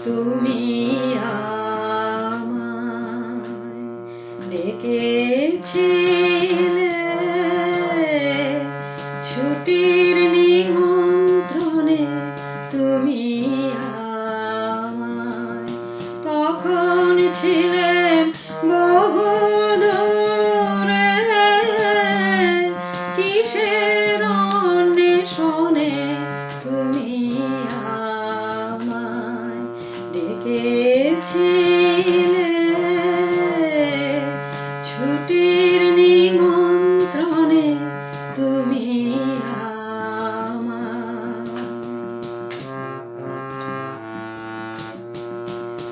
তুমি আমায় ডেকেছিলে ছুটির নিমন্ত্রণে, তুমি আমায় তখন ছিলেন বহু দূরে, কিসের অন্বেষণে তুমি আমায় ডেকেছিলে ছুটির নিমন্ত্রণে, তুমি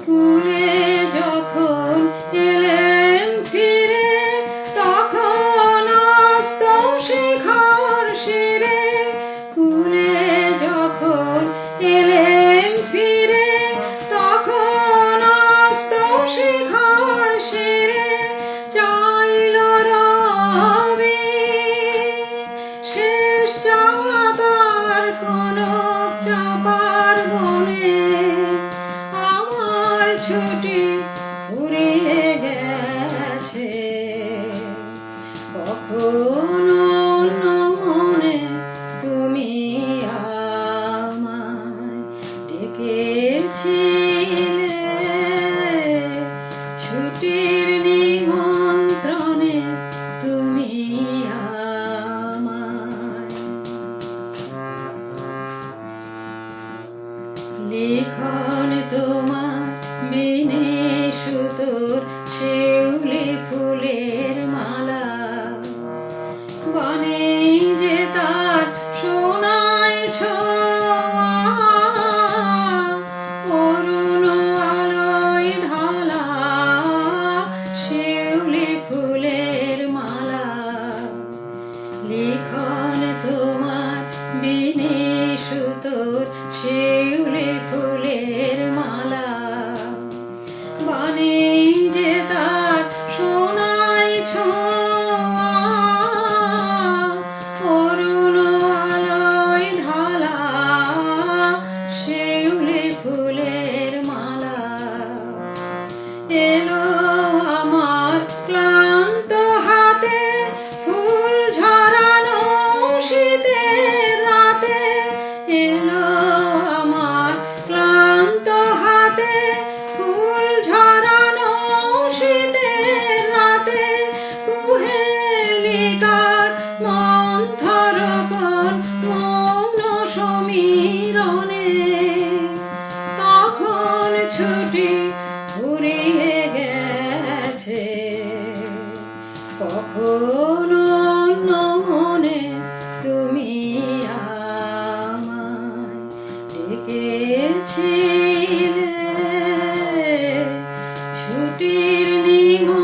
কুলে যখন এলেম ফিরে, তখন অস্ত শিখর শিরে। কুলে যখন এলেম ফিরে, তখন অস্ত শিখর শিরে। চাইল রবি শেষ চাওয়া তার কনক চাপার বনে, ছুটি ফুরিয়ে গেছে। কখনো মনে তুমি আমায় ডেকেছিলে ছুটির নিমন্ত্রণে, তুমি আমায়। লিখন তোমার বিনে সুতোর শিউলি ফুলের মালা, বনে যে তার সোনায় ছোঁয়া, অরুণ আলোয় ঢালা শিউলি ফুলের মালা। লিখন তোমার বিনে সুতোর শিউলি ফুলের মালা, বনে যে তার সোনায় ছোঁয়া, অরুণ আলোয় ঢালা শিউলি ফুলের মালা। এলো আমার ক্লান্ত হাতে ফুল ঝরানো শীতের রাতে, এলো আমার ক্লান্ত হাতে ফুল ঝরানো শীতের রাতে। কুহেলিকার মন্থর কোন মৌন সমীরণে, তখন ছুটি ফুরিয়ে গেছে। কখনো মনে তুমি আমায় ডেকেছিলে ছুটির নিমন্ত্রণে।